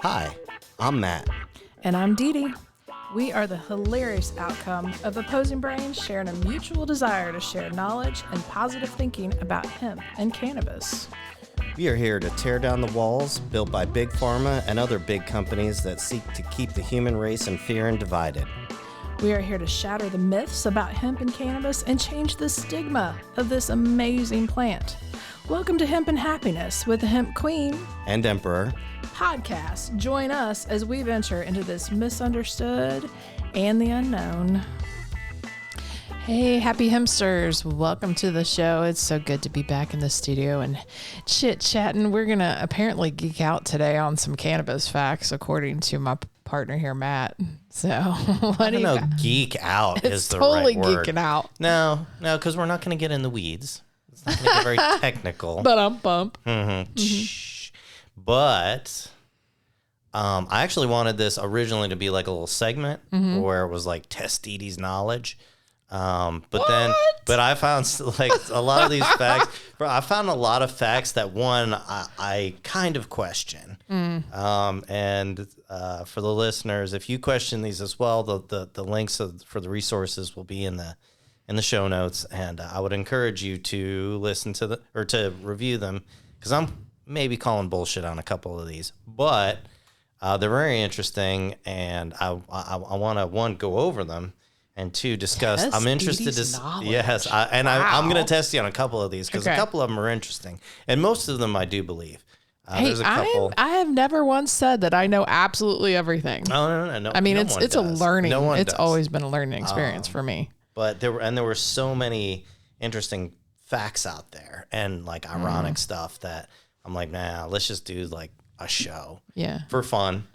Hi, I'm Matt. And I'm Dee Dee. We are the hilarious outcome of opposing brains sharing a mutual desire to share knowledge and positive thinking about hemp and cannabis. We are here to tear down the walls built by Big Pharma and other big companies that seek to keep the human race in fear and divided. We are here to shatter the myths about hemp and cannabis and change the stigma of this amazing plant. Welcome to Hemp and Happiness with the Hemp Queen And Emperor. Podcast. Join us as we venture into this misunderstood and the unknown. Hey, happy Hempsters. Welcome to the show. It's so good to be back in the studio and chit-chatting. We're going to apparently geek out today on some cannabis facts, according to my partner here, Matt. So, I don't know, geek out is the totally right word. Geeking out. No, because we're not going to get in the weeds. It's not going to get very technical. But I'm bump. But I actually wanted this originally to be like a little segment where it was like test Dee Dee's knowledge. But I found like a lot of these facts. I found a lot of facts that I kind of question. And for the listeners, if you question these as well, the links for the resources will be in the show notes, and I would encourage you to listen to to review them, because I'm maybe calling bullshit on a couple of these, but they're very interesting, and I want to, one, go over them, and two, discuss. Test I'm interested Dee to Dee's I'm going to test you on a couple of these, because a couple of them are interesting, and most of them I do believe. Hey, there's a couple. I have never once said that I know absolutely everything. No. I mean, it's does. a learning. No one it's does. always been a learning experience for me. But there were so many interesting facts out there, and like ironic stuff, that I'm like, nah, let's just do like a show for fun,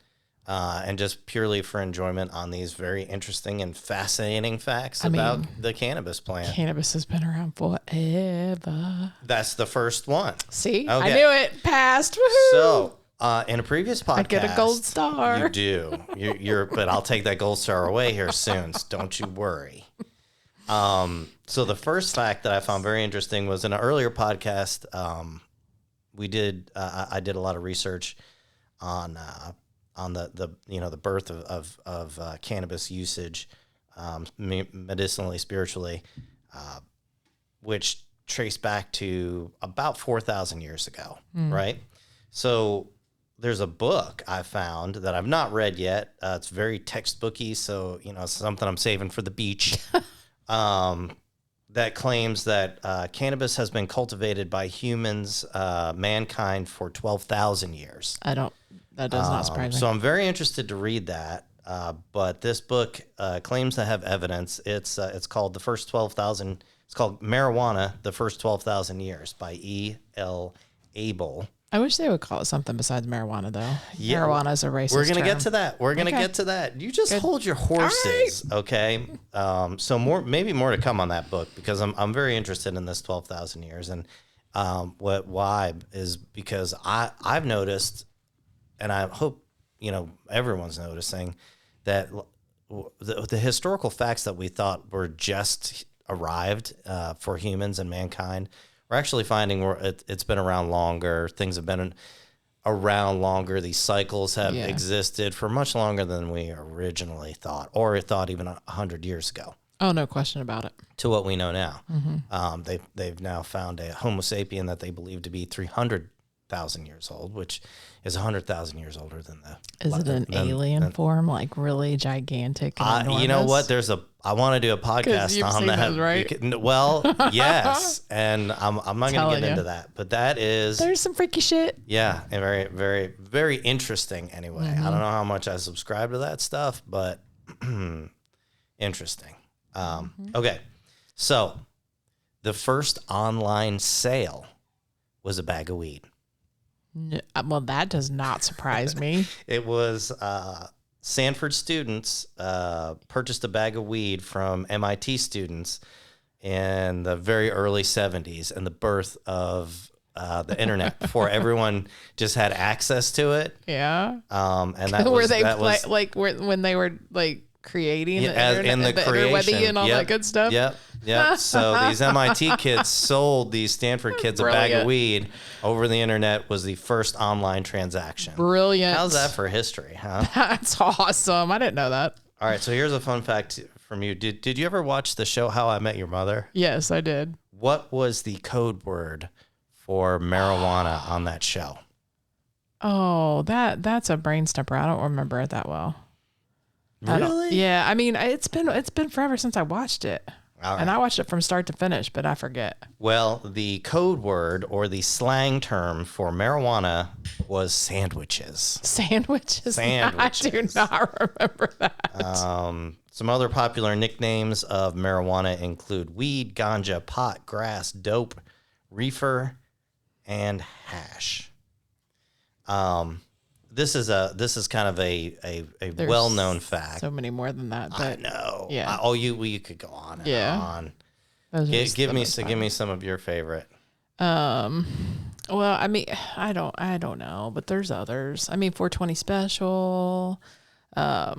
and just purely for enjoyment on these very interesting and fascinating facts about the cannabis plant. Cannabis has been around forever. That's the first one. See, Okay. I knew it. Passed. Woohoo! So in a previous podcast, I get a gold star. You do. But I'll take that gold star away here soon. So don't you worry. So the first fact that I found very interesting was in an earlier podcast. I did a lot of research on the birth of cannabis usage, medicinally, spiritually, which traced back to about 4,000 years ago, right? So there's a book I found that I've not read yet. It's very textbooky, so it's something I'm saving for the beach. That claims that cannabis has been cultivated by humans, mankind, for 12,000 years. That does not surprise me. So I'm very interested to read that. But this book claims to have evidence. It's called The First 12,000. It's called Marijuana: The First 12,000 Years by E.L. Abel. I wish they would call it something besides marijuana, though. Yeah, marijuana is a racist We're gonna term. get to that. We're gonna get to that. You just hold your horses, okay? So maybe more to come on that book, because I'm very interested in this 12,000 years, and why is because I've noticed, and I hope everyone's noticing, that the historical facts that we thought were just arrived for humans and mankind, we're actually finding it's been around longer. Things have been around longer. These cycles have existed for much longer than we originally thought, or thought even 100 years ago. Oh, no question about it. To what we know now. They've now found a Homo sapien that they believe to be 300,000 years old, which is 100,000 years older than the. Is it an alien form, like really gigantic? And you know what? I want to do a podcast you've on seen that. those, right? Well, yes, and I'm not going to get into that, but that is. There's some freaky shit. Yeah, and very, very, very interesting. Anyway, I don't know how much I subscribe to that stuff, but interesting. Okay, so the first online sale was a bag of weed. Well, that does not surprise me. It was Stanford students purchased a bag of weed from MIT students in the very early 70s, and the birth of the internet, before everyone just had access to it. Yeah. And that were was, they that was when they were like creating in the creation and all that good stuff. Yep. Yep. So these MIT kids sold these Stanford kids a bag of Brilliant. weed over the internet. Was the first online transaction. Brilliant. How's that for history, huh? That's awesome. I didn't know that. All right. So here's a fun fact from you. Did you ever watch the show How I Met Your Mother? Yes, I did. What was the code word for marijuana on that show? Oh, that's a brain stopper. I don't remember it that well. Really? Yeah, I mean, it's been forever since I watched it. All right. And I watched it from start to finish, but I forget. Well, the code word or the slang term for marijuana was sandwiches. Sandwiches? Sandwiches. I do not remember that. Some other popular nicknames of marijuana include weed, ganja, pot, grass, dope, reefer, and hash. This is kind of a There's well-known fact. So many more than that, I but know. yeah. You could go on and on. those are just Give the me most give me some of your favorite. Well, I mean, I don't know, but there's others. I mean, 420 special. I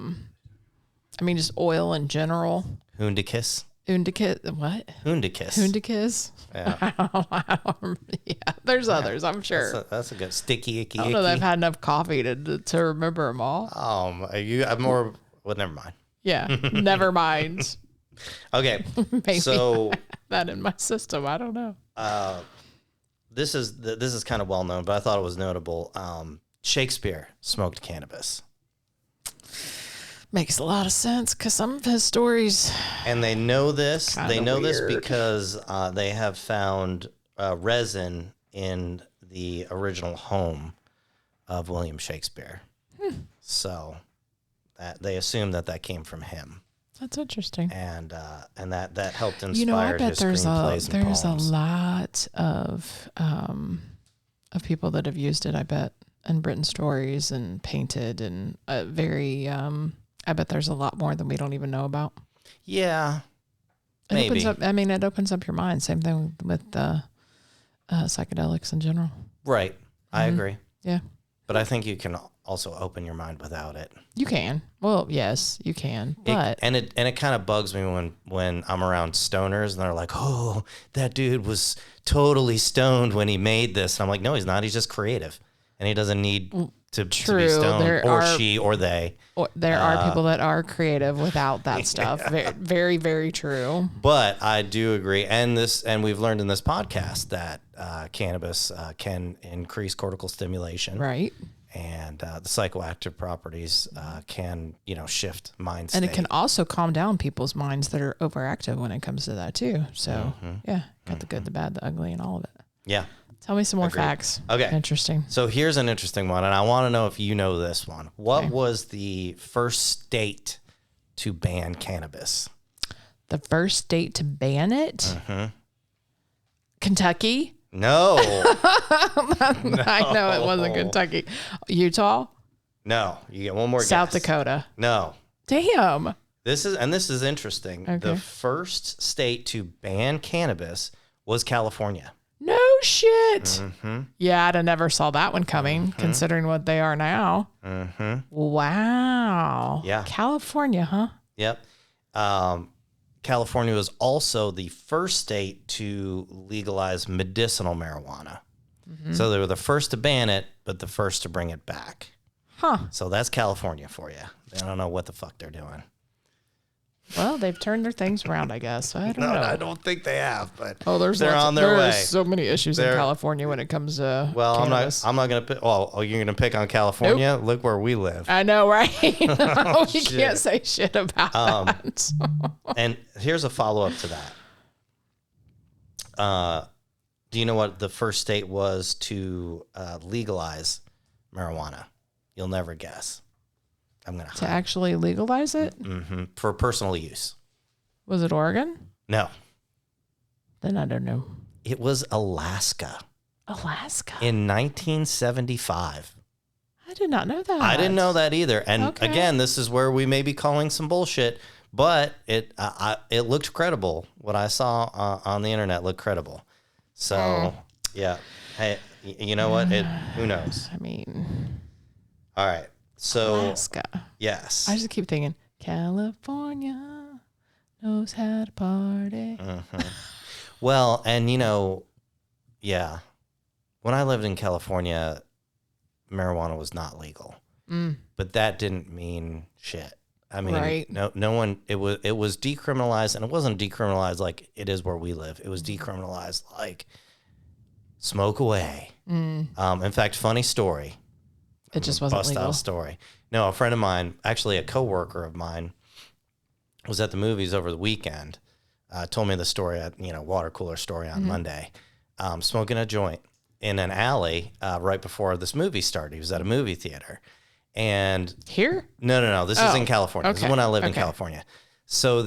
mean, just oil in general. Hundikis. Undicus. What? Hundikis. Hundicus. Yeah. I don't remember. Yeah, there's others. I'm sure. That's a good sticky icky. I don't know that I've had enough coffee to remember them all. I'm more. Well, never mind. Yeah, never mind. Okay. Maybe So that in my system. I don't know. this is kind of well known, but I thought it was notable. Shakespeare smoked cannabis, Makes a lot of sense because some of his stories. and they know this. Kinda They know this weird. because they have found resin in the original home of William Shakespeare. So that they assume that came from him, That's interesting. and that helped inspire You know, I bet his there's screenplays and there's poems. a lot of people that have used it. I bet, and written stories and painted and I bet there's a lot more than we don't even know about. Yeah, It maybe. opens up. I mean, it opens up your mind. Same thing with psychedelics in general. Right. I agree. Yeah, But I think you can also open your mind without it. you can. Well, yes, you can. But It kind of bugs me when I'm around stoners and they're like, "Oh, that dude was totally stoned when he made this." And I'm like, "No, he's not. He's just creative, and he doesn't need to be True. stoned, There or are- she, or they." there are people that are creative without that stuff. Very, very, very true. But I do agree, and we've learned in this podcast that cannabis can increase cortical stimulation, Right. and the psychoactive properties can shift mind state. And it can also calm down people's minds that are overactive when it comes to that too. So yeah, got the good, the bad, the ugly, and all of it. Yeah. Tell me some more Agreed. facts. Okay. Interesting. So here's an interesting one, and I want to know if you know this one. What was the first state to ban cannabis? The first state to ban it? Kentucky? No. I know it wasn't Kentucky. Utah? No. You get one more South guess. Dakota? No. Damn. This is interesting. Okay. The first state to ban cannabis was California. No shit. Yeah, I'd have never saw that one coming, considering what they are now. Wow. Yeah. California, huh? Yep. California was also the first state to legalize medicinal marijuana. So they were the first to ban it, but the first to bring it back. Huh. So that's California for you. They don't know what the fuck they're doing. Well, they've turned their things around, I guess. I don't know. I don't think they have, but They're on their way. so many issues in They're- California when it comes to Well, cannabis. I'm not gonna pick. Oh, you're gonna pick on California? Look where we live. I know, right? You Shit. can't say shit about that. And here's a follow up to that. Do you know what the first state was to legalize marijuana? You'll never guess. I'm gonna To actually legalize it? for personal use. Was it Oregon? No, Then I don't know. it was Alaska Alaska. in 1975. I did not know that. I didn't know that either. And Okay. again, this is where we may be calling some bullshit, but it looked credible. What I saw on the internet looked credible. So yeah, hey, you know what? Who knows? I mean, All right. So Alaska. yes, I just keep thinking, California, knows how to party. Well, and yeah, when I lived in California, marijuana was not legal, but that didn't mean shit. I mean, Right. no one. It was decriminalized, and it wasn't decriminalized like it is where we live. It was decriminalized like smoke away. In fact, funny story. It just wasn't Bust out legal. a story. No, a friend of mine, actually a coworker of mine, was at the movies over the weekend. Told me the story at water cooler story on Monday. Smoking a joint in an alley right before this movie started. He was at a movie theater, and Here? no. This is in California. This is okay, when I lived in okay. California. So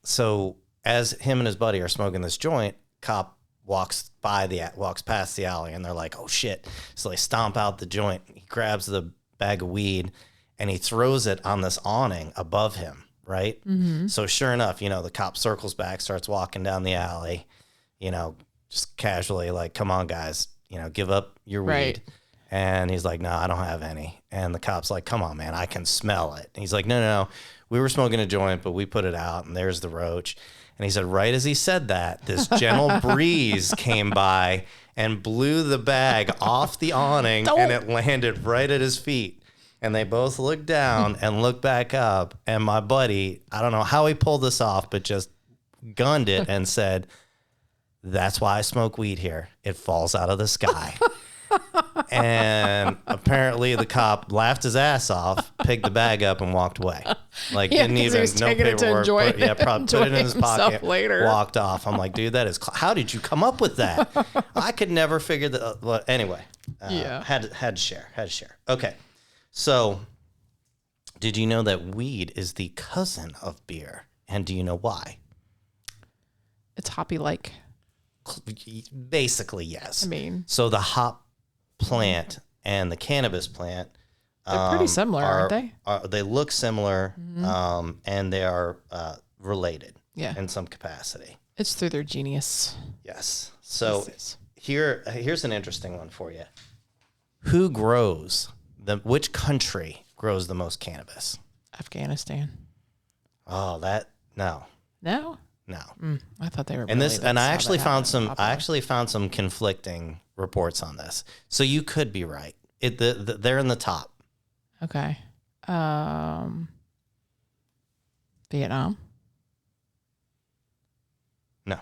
so as him and his buddy are smoking this joint, cop walks past the alley, and they're like, "Oh shit!" So they stomp out the joint. He grabs the bag of weed, and he throws it on this awning above him. Right. So sure enough, the cop circles back, starts walking down the alley, just casually like, "Come on, guys, give up your weed." Right. And he's like, "No, I don't have any." And the cop's like, "Come on, man, I can smell it." And he's like, No. We were smoking a joint, but we put it out, and there's the roach. And he said, right as he said that, this gentle breeze came by and blew the bag off the awning, and it landed right at his feet. And they both looked down and looked back up. And my buddy, I don't know how he pulled this off, but just gunned it and said, "That's why I smoke weed here. It falls out of the sky." And apparently the cop laughed his ass off, picked the bag up, and walked away. Like, Yeah, didn't 'cause he even, was no taking it to paperwork. enjoy it- Probably put it in his enjoy himself pocket, later. walked off. I'm like, dude, that is, how did you come up with that? I could never figure that. Well, anyway, had to share. Okay. So, did you know that weed is the cousin of beer? And do you know why? It's hoppy-like. Basically, yes. I mean, So the hop plant and the cannabis plant, they're pretty similar, aren't they? They look similar, and they are related Yeah. in some capacity. It's through their genius. Yes. So Yes. here's an interesting one for you. Who grows which country grows the most cannabis? Afghanistan. Oh, no. No? I thought they were. And really, I that's how that happened. I actually found some conflicting reports on this. So you could be right. They're in the top. Okay. Vietnam. No.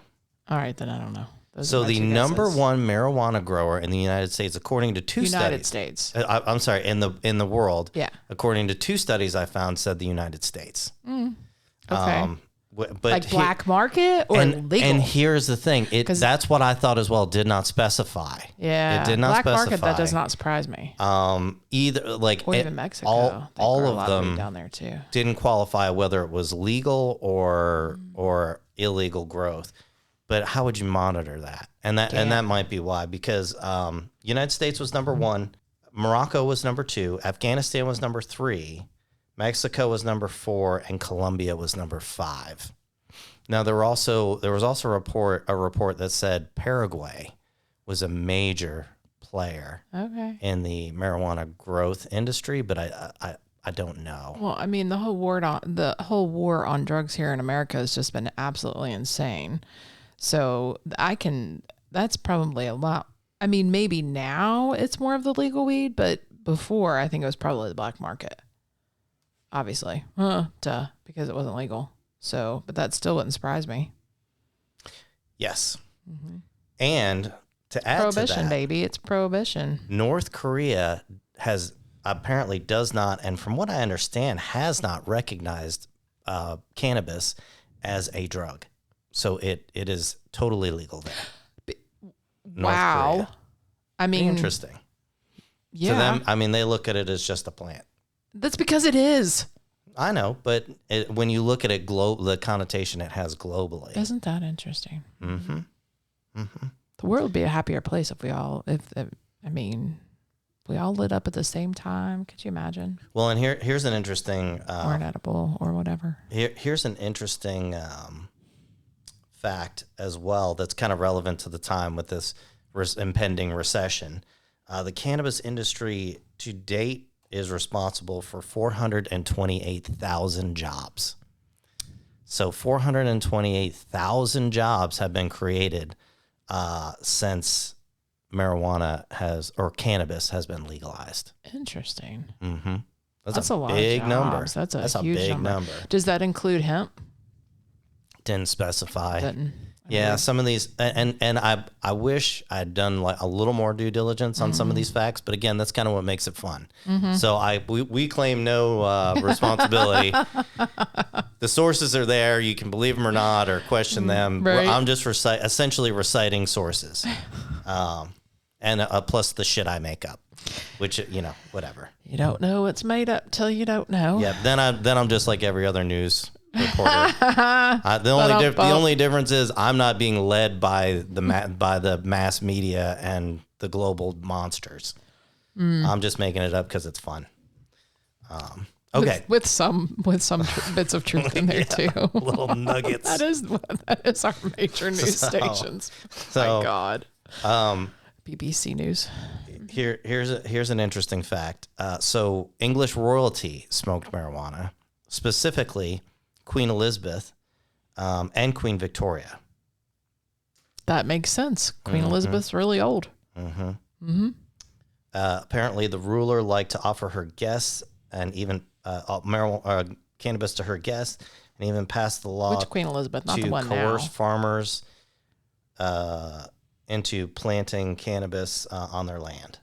All right, then I don't know. Those So are my the two number guesses. one marijuana grower in the United States, according to two United studies, States. I'm sorry, in the world, Yeah. according to two studies I found, said the United States. Okay. But Like black market or legal? And here's the thing: 'Cause- that's what I thought as well. Did not specify. Yeah. it did not black specify. market, that does not surprise me. Either like Or even Mexico. all They grow a of lot weed them down there too. didn't qualify whether it was legal or illegal growth. But how would you monitor that? And that might be why, because United States was number one, Morocco was number two, Afghanistan was number three, Mexico was number four, and Colombia was number five. Now there was also a report that said Paraguay was a major player Okay. in the marijuana growth industry, but I don't know. Well, I mean, the whole war on drugs here in America has just been absolutely insane. So that's probably a lot. I mean, maybe now it's more of the legal weed, but before I think it was probably the black market. Obviously, because it wasn't legal. So, but that still wouldn't surprise me. Yes. And to add Prohibition, to that, baby. It's prohibition. North Korea does not, and from what I understand, has not recognized cannabis as a drug. So it is totally legal there. North Wow. Korea. I mean, Interesting. yeah. To them, I mean, they look at it as just a plant. That's because it is. I know, but when you look at it, the connotation it has globally. Isn't that interesting? Mm-hmm. The world would be a happier place if we all lit up at the same time. Could you imagine? Well, and here's an interesting Or an edible or whatever. here's an interesting fact as well that's kind of relevant to the time with this impending recession. The cannabis industry to date is responsible for 428,000 jobs. So 428,000 jobs have been created since cannabis has been legalized. Interesting. Mm-hmm. That's a lot big of number. jobs. That's a big huge number. Does that include hemp? Didn't specify. Didn't. Yeah, some of these, and I wish I'd done like a little more due diligence on some of these facts, but again, that's kind of what makes it fun. So we claim no responsibility. The sources are there; you can believe them or not, or question them. Right. I'm just essentially reciting sources, and plus the shit I make up, which whatever. You don't know what's made up till you don't know. Yeah, then I'm just like every other news reporter. The only difference is I'm not being led by the mass media and the global monsters. I'm just making it up because it's fun. Okay, with some bits of truth in there too. Little nuggets. that is our major news stations. So, my God. BBC News. Here's an interesting fact. So English royalty smoked marijuana, specifically Queen Elizabeth and Queen Victoria. That makes sense. Queen Elizabeth's really old. Apparently, the ruler liked to offer her guests and even cannabis to her guests, and even passed the law. Which Queen Elizabeth? Not to the one coerce now. farmers into planting cannabis on their land.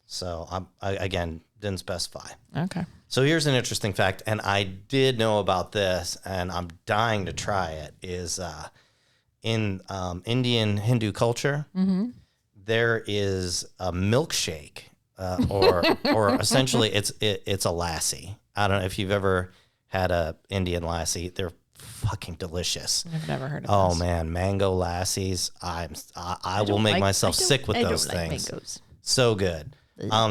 So I again didn't specify. Okay. So here's an interesting fact, and I did know about this, and I'm dying to try it, is in Indian Hindu culture, there is a milkshake, or essentially it's a lassi. I don't know if you've ever had a Indian lassi. They're fucking delicious. I've never heard of Oh this. man, mango lassies. I will make myself sick with those things. Mangoes. So good.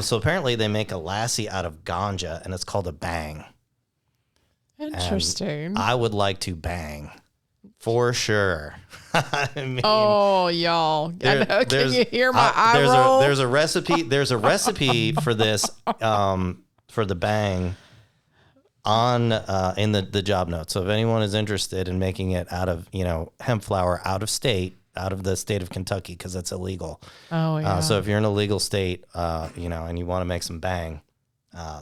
So apparently they make a lassi out of ganja, and it's called a bang. Interesting. I would like to bang for sure. I mean, oh, y'all. Can you hear my eye roll? There's a recipe. There's a recipe for this, for the bang on in the job notes. So if anyone is interested in making it out of hemp flower out of the state of Kentucky, because that's illegal. Oh yeah. So if you're in a legal state, and you want to make some bang,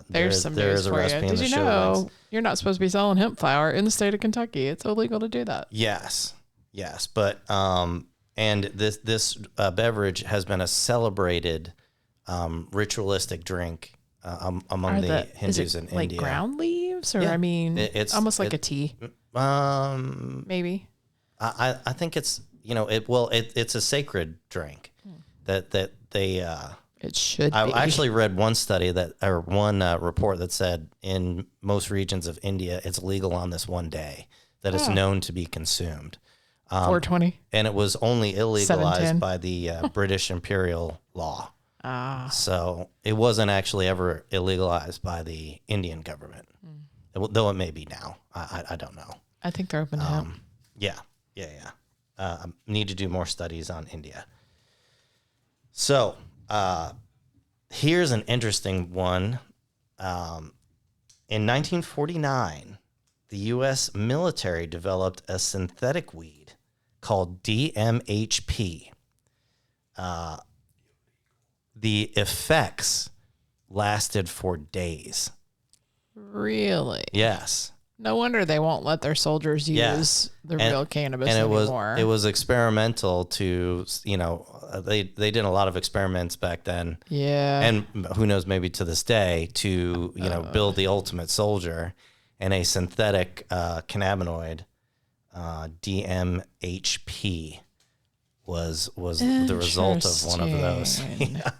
there's there is a for recipe you. in Did the you show know links. you're not supposed to be selling hemp flower in the state of Kentucky? It's illegal to do that. Yes, but and this beverage has been a celebrated ritualistic drink among the Hindus in like India. ground leaves, or Yeah. I mean, It's almost like a tea, maybe. I think it's it's a sacred drink that they. It should I be. actually read one study one report that said in most regions of India it's legal on this one day that it's known to be consumed. 420. And it was only illegalized 710. by the British imperial law. Ah. So it wasn't actually ever illegalized by the Indian government, though it may be now. I don't know. I think they're open to hemp. Yeah. Need to do more studies on India. So here's an interesting one. In 1949, the U.S. military developed a synthetic weed called DMHP. The effects lasted for days. Really? Yes. No wonder they won't let their soldiers use the real cannabis anymore. It was experimental to, they did a lot of experiments back then. Yeah. And who knows, maybe to this day, to, build the ultimate soldier, and a synthetic cannabinoid, DMHP, was the result of one of those. Yeah.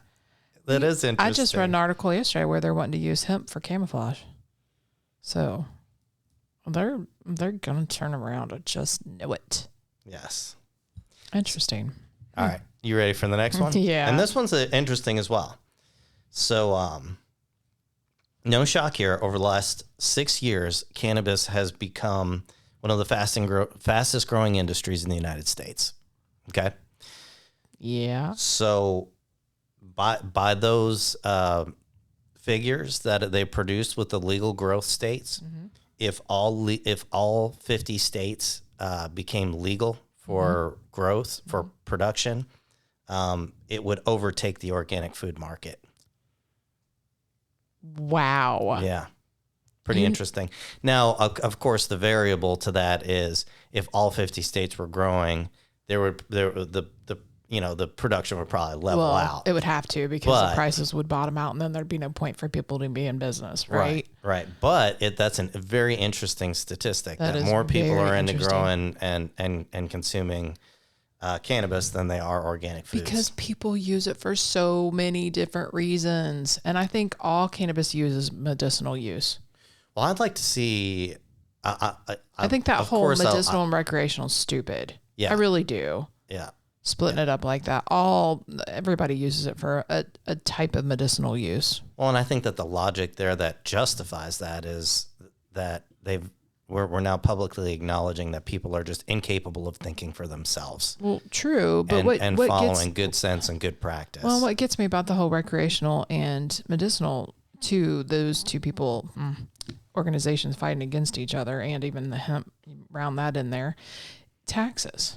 That is interesting. I just read an article yesterday where they're wanting to use hemp for camouflage. So they're gonna turn around. I just know it. Yes. Interesting. All right. You ready for the next one? Yeah. And this one's interesting as well. So, no shock here. Over the last 6 years, cannabis has become one of the fastest growing industries in the United States. Okay. Yeah. So, by those figures that they produced with the legal growth states, if all 50 states became legal for growth, for production, it would overtake the organic food market. Wow. Yeah. Pretty interesting. Now, of course, the variable to that is if all 50 states were growing, the production would probably level out. It would have to, because the prices would bottom out, and then there'd be no point for people to be in business, right? Right. But that's a very interesting statistic that more people are into growing and consuming cannabis than they are organic foods. Because people use it for so many different reasons, and I think all cannabis uses medicinal use. Well, I'd like to see. I think that whole medicinal and recreational is stupid. Yeah, I really do. Yeah, splitting it up like that. Everybody uses it for a type of medicinal use. Well, and I think that the logic there that justifies that is that we're now publicly acknowledging that people are just incapable of thinking for themselves. Well, true, but and following good sense and good practice. Well, what gets me about the whole recreational and medicinal to those two people, organizations fighting against each other, and even the hemp, round that in there, taxes.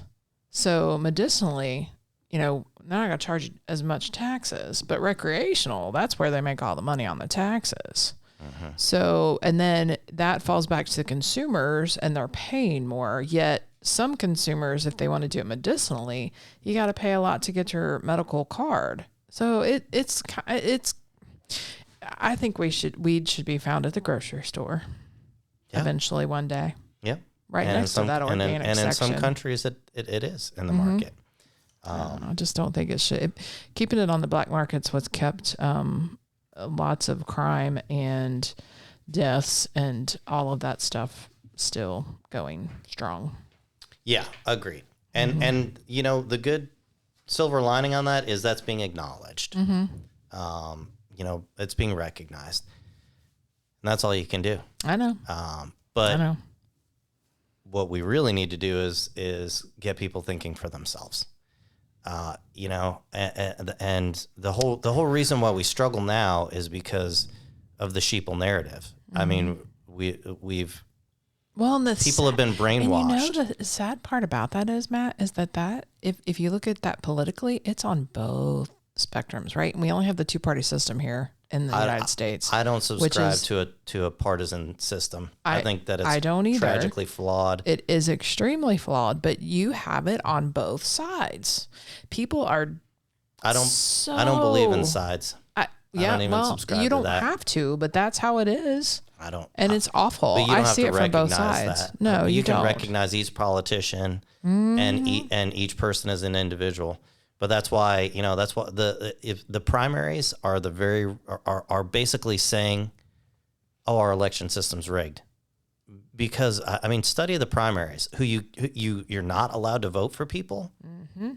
So medicinally, they're not going to charge as much taxes, but recreational, that's where they make all the money on the taxes. So, and then that falls back to the consumers, and they're paying more. Yet some consumers, if they want to do it medicinally, you got to pay a lot to get your medical card. So it's I think weed should be found at the grocery store eventually one day. Yep. Right next to that organic section. And in some countries, it is in the market. I just don't think it should. Keeping it on the black market's what's kept lots of crime and deaths and all of that stuff still going strong. Yeah, agreed. And the good silver lining on that is that's being acknowledged. It's being recognized. And that's all you can do. I know. But I know. What we really need to do is get people thinking for themselves. And the whole reason why we struggle now is because of the sheeple narrative. I mean, we've people have been brainwashed. And the sad part about that is, Matt, is that if you look at that politically, it's on both spectrums, right? And we only have the two-party system here in the United States. I don't subscribe to a partisan system. I think that it's tragically flawed. It is extremely flawed, but you have it on both sides. People are I don't believe in sides. I don't even subscribe you don't to that. have to, but that's how it is. I don't. And it's awful. But you don't I have see to it from both recognize sides. that. No, you can don't. recognize each politician and each person as an individual. But that's why, that's what the primaries are are basically saying, oh, our election system's rigged. Because study the primaries. You're not allowed to vote for people. Mm-hmm.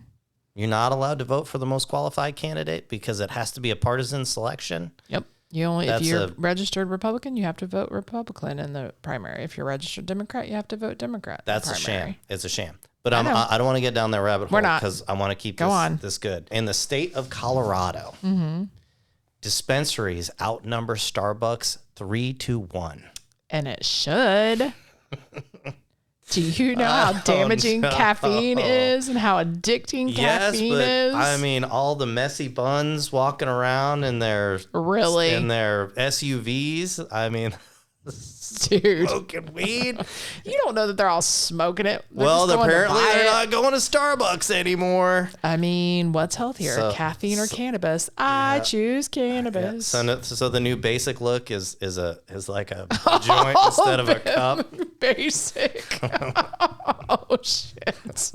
You're not allowed to vote for the most qualified candidate because it has to be a partisan selection. Yep. If you're registered Republican, you have to vote Republican in the primary. If you're registered Democrat, you have to vote Democrat. That's a sham. It's a sham. But I don't want to get down that rabbit hole because I want to keep this good. In the state of Colorado, dispensaries outnumber Starbucks 3-1. And it should. Do you know how damaging caffeine is and how addicting caffeine is? All the messy buns walking around in their SUVs. Dude, smoking weed. You don't know that they're all smoking it. Apparently they're not going to Starbucks anymore. What's healthier, caffeine or cannabis? I choose cannabis. Yeah. So the new basic look is like a joint instead of a cup. Basic. Oh shit!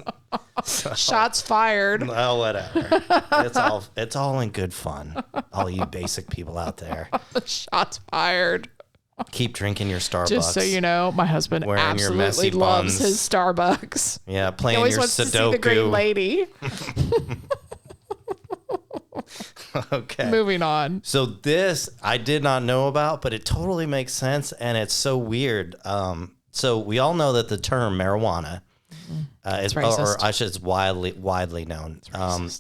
Shots fired. Oh, whatever. It's all in good fun. All you basic people out there. Shots fired. Keep drinking your Starbucks. Just so you know, my husband absolutely loves his Starbucks. Yeah, playing your Sudoku. He always wants to see the green lady. Okay. Moving on. So this I did not know about, but it totally makes sense, and it's so weird. So we all know that the term marijuana is widely known.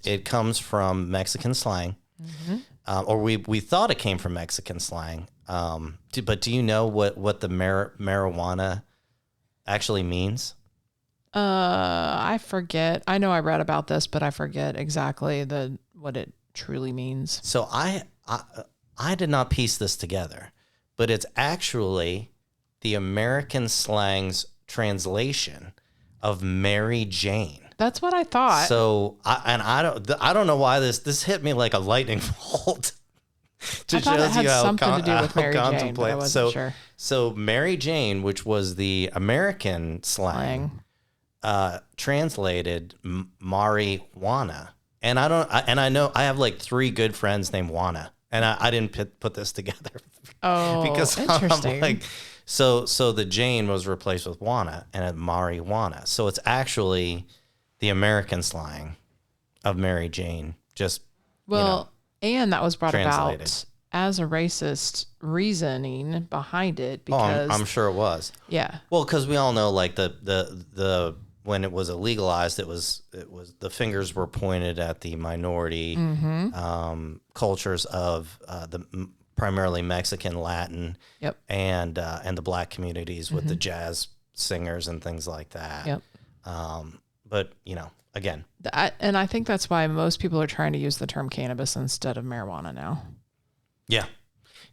It comes from Mexican slang, or we thought it came from Mexican slang. But do you know what the marijuana actually means? I forget. I know I read about this, but I forget exactly what it truly means. So I did not piece this together, but it's actually the American slang's translation of Mary Jane. That's what I thought. So I don't know why this hit me like a lightning bolt. I thought it had something to do with Mary Jane, but I wasn't sure. So Mary Jane, which was the American slang. Translated marijuana, and I know I have like 3 good friends named Juana, and I didn't put this together. Oh, because interesting. I'm like, so the Jane was replaced with Juana and marijuana, so it's actually the American slang of Mary Jane. Just and that was brought translated about as a racist reasoning behind it because I'm sure it was. Yeah. Well, because we all know like the when it was illegalized, it was the fingers were pointed at the minority cultures of primarily Mexican, Latin, and the black communities with the jazz singers and things like that. Yep. But again, and I think that's why most people are trying to use the term cannabis instead of marijuana now. Yeah,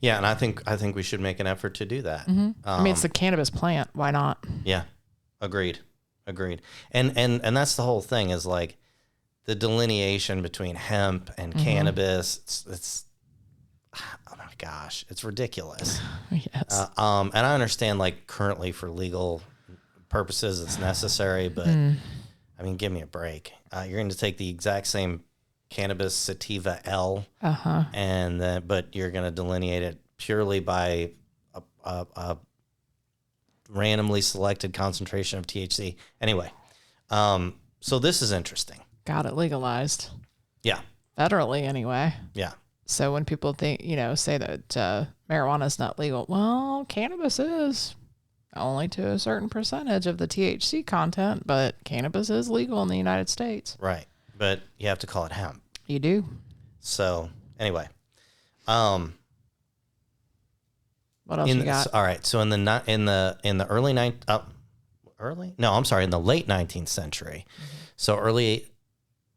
and I think we should make an effort to do that. I mean, it's the cannabis plant. Why not? Yeah, agreed. And that's the whole thing is like the delineation between hemp and cannabis. It's oh my gosh, it's ridiculous. Yes. And I understand like currently for legal purposes it's necessary, but I mean, give me a break. You're going to take the exact same cannabis sativa L, but you're going to delineate it purely by a randomly selected concentration of THC. Anyway, so this is interesting. Got it legalized. Yeah. Federally, anyway. Yeah. So when people think, say that marijuana is not legal, well, cannabis is only to a certain percentage of the THC content, but cannabis is legal in the United States. Right. But you have to call it hemp. You do. So anyway, what else you got? All right. So in the late 19th century. So early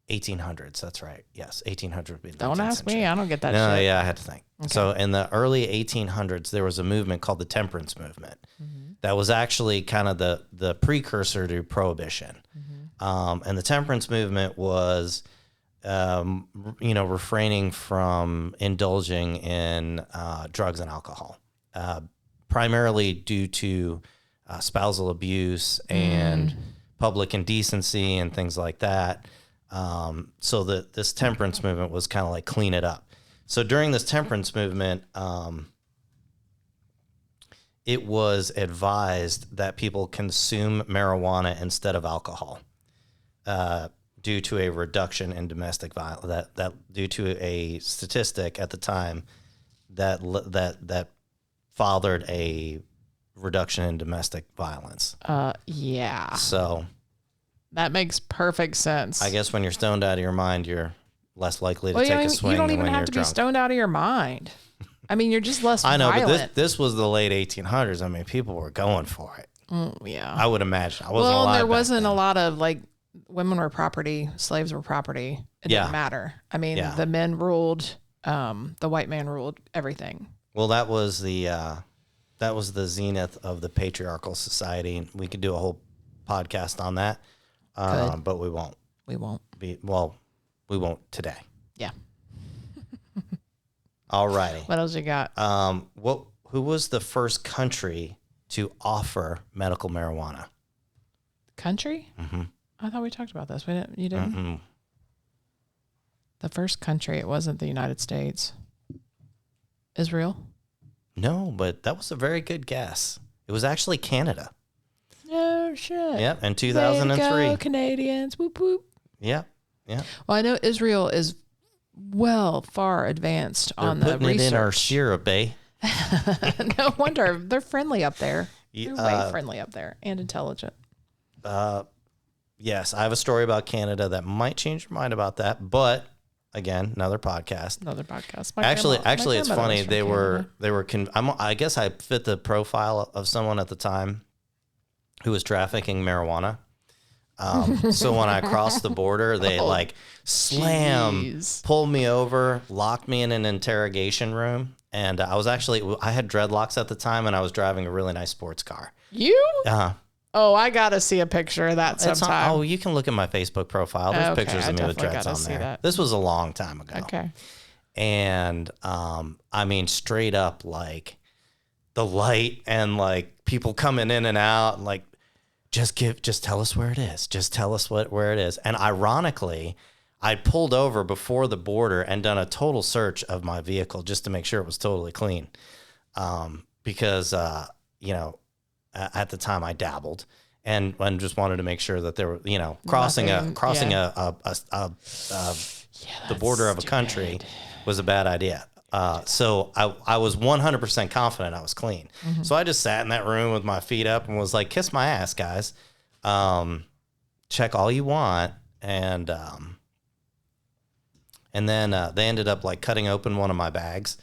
1800s. That's right. Yes. 1800 would be the Don't ask century. me. I don't get that No, shit. yeah, I had to think. Okay. So in the early 1800s, there was a movement called the temperance movement. That was actually kind of the precursor to prohibition. And the temperance movement was, refraining from indulging in drugs and alcohol, primarily due to spousal abuse and public indecency and things like that. So this temperance movement was kind of like clean it up. So during this temperance movement, it was advised that people consume marijuana instead of alcohol, due to a reduction in domestic violence. That due to a statistic at the time that fathered a reduction in domestic violence. Yeah. So that makes perfect sense. I guess when you're stoned out of your mind, you're less likely to take a swing. You don't than even when have you're to drunk. be stoned out of your mind. I mean, you're just less I know, violent. but this was the late 1800s. I mean, people were going for it. Yeah. I would imagine. I wasn't alive Well, there back wasn't then. a lot of like women were property, slaves were property. It didn't matter. I mean, the men ruled, the white man ruled everything. Well, that was the zenith of the patriarchal society. We could do a whole podcast on that, but we won't. We won't. We won't today. Yeah. All righty. What else you got? Who was the first country to offer medical marijuana? Country? Mm-hmm. I thought we talked about this. You didn't? Mm-hmm. The first country, it wasn't the United States. Israel? No, but that was a very good guess. It was actually Canada. No shit. Yep, in Way 2003. to go, Canadians. Whoop, whoop. Yep. Well, I know Israel is far advanced on the putting research. it in our syrup, eh? No wonder. They're friendly up there. They're way friendly up there and intelligent. Yes, I have a story about Canada that might change your mind about that, but Again, another podcast. Another podcast. Actually, it's funny. They I guess I fit the profile of someone at the time who was trafficking marijuana. So when I crossed the border, they pulled me over, locked me in an interrogation room. And I had dreadlocks at the time, and I was driving a really nice sports car. You? Uh-huh. Oh, I got to see a picture of that sometime. You can look at my Facebook profile. There's pictures of me with dreads on there. That. This was a long time ago. Okay. And, I mean, straight up, like, the light and, like, people coming in and out, and, like, just tell us where it is. Just tell us where it is. And ironically, I pulled over before the border and done a total search of my vehicle just to make sure it was totally clean. Because, at the time I dabbled and just wanted to make sure that there were, crossing the border of a country was a bad idea. So I was 100% confident I was clean. Mm-hmm. So I just sat in that room with my feet up and was like, kiss my ass, guys. Check all you want. And then they ended up like cutting open one of my bags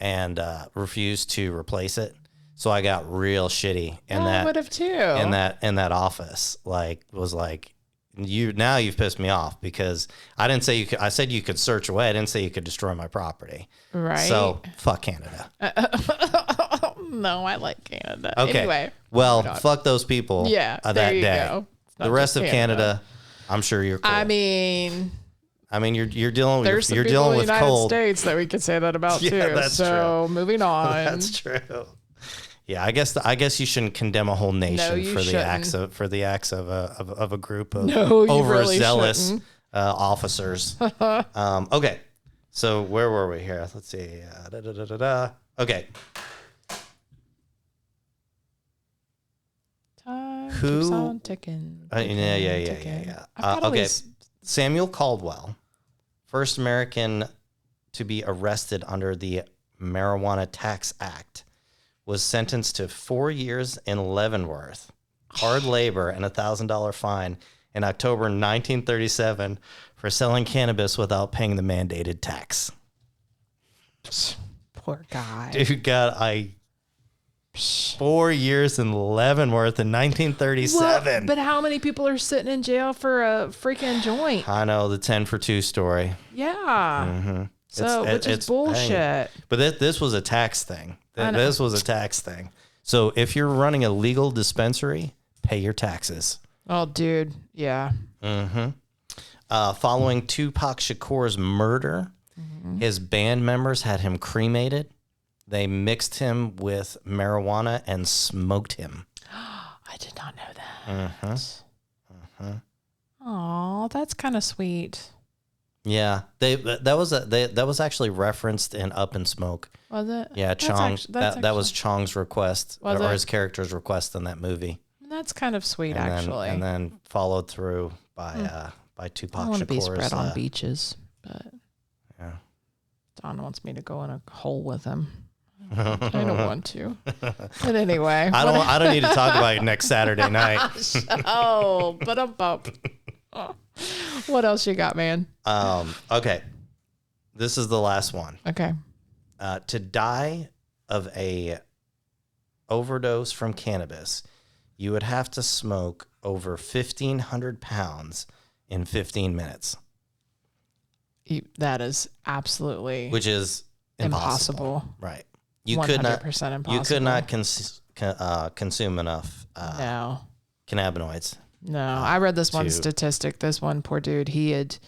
and refused to replace it. So I got real shitty I would have too. In that office. Like, was like, you've pissed me off because I didn't say you could. I said you could search away. I didn't say you could destroy my property. Right. So fuck Canada. No, I like Canada. Okay. Anyway. Well, fuck those people. Yeah. That there you day. Go. The rest of Canada, I'm sure you're cool. I mean, you're dealing with there's you're some dealing people in with the United cold States that we could say that about Yeah, too. that's so true. Moving on. That's true. Yeah, I guess you shouldn't condemn a whole nation for the acts of a group of overzealous really officers. Okay, so where were we here? Let's see. Okay, Time keeps on ticking. Yeah. Okay, Samuel Caldwell, first American to be arrested under the Marijuana Tax Act, was sentenced to 4 years in Leavenworth, hard labor, and a $1,000 fine in October 1937 for selling cannabis without paying the mandated tax. Poor guy. Dude got 4 years in Leavenworth in 1937. Well, but how many people are sitting in jail for a freaking joint? I know, the 10 for 2 story. Yeah. Mm-hmm. Which is bullshit. Hey, but this was a tax thing. This was a tax thing. So if you're running a legal dispensary, pay your taxes. Oh, dude. Yeah. Mm-hmm. Following Tupac Shakur's murder, his band members had him cremated. They mixed him with marijuana and smoked him. I did not know that. Oh, that's kind of sweet. Yeah, that was actually referenced in Up in Smoke. Was it? Yeah, Chong. That was Chong's request, or his character's request in that movie. That's kind of sweet, and actually. Then followed through by Tupac Shakur's. I want to be spread on beaches, but yeah, Don wants me to go in a hole with him. I don't want to. But anyway, I don't need to talk about it next Saturday night. What else you got, man? Okay. This is the last one. Okay. To die of a overdose from cannabis, you would have to smoke over 1,500 pounds in 15 minutes. That is absolutely, which is impossible. Right. You 100% could not. Impossible. You could not consume enough cannabinoids. No, I read this one statistic. This one poor dude,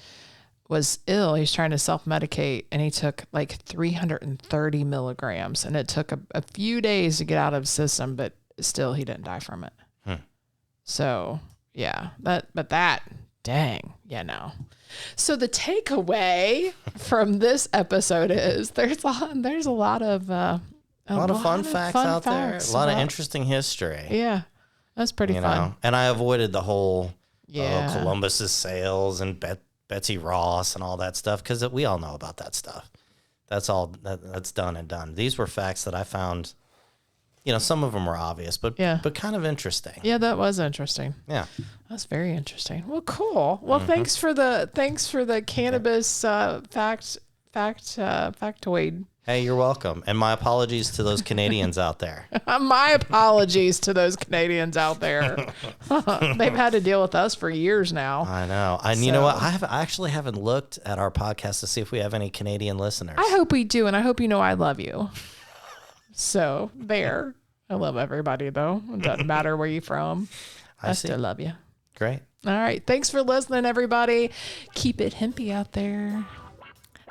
was ill. He was trying to self-medicate, and he took like 330 milligrams, and it took a few days to get out of his system, but still he didn't die from it. So yeah, dang, yeah, no. So the takeaway from this episode is there's a lot of fun facts out there, a lot of interesting history. Yeah. That's pretty fun. And I avoided the whole Columbus's sales and Betsy Ross and all that stuff because we all know about that stuff. That's all. That's done and done. These were facts that I found some of them were obvious, but kind of interesting. Yeah, that was interesting. Yeah. That's very interesting. Well, cool. Well, thanks for the cannabis factoid. Hey, you're welcome. And my apologies to those Canadians out there. My apologies to those Canadians out there. They've had to deal with us for years now. I know. And you know what? I actually haven't looked at our podcast to see if we have any Canadian listeners. I hope we do, and I hope you know I love you. So there. I love everybody, though. It doesn't matter where you're from. I still love you. Great. All right. Thanks for listening, everybody. Keep it hempy out there.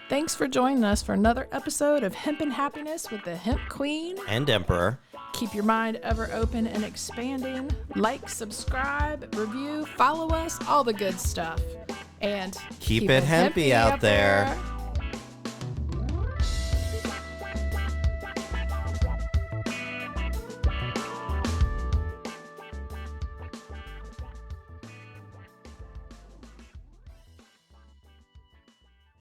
Thanks for joining us for another episode of Hempin' Happiness with the Hemp Queen and Emperor. Keep your mind ever open and expanding. Like, subscribe, review, follow us, all the good stuff. And keep it hempy out there.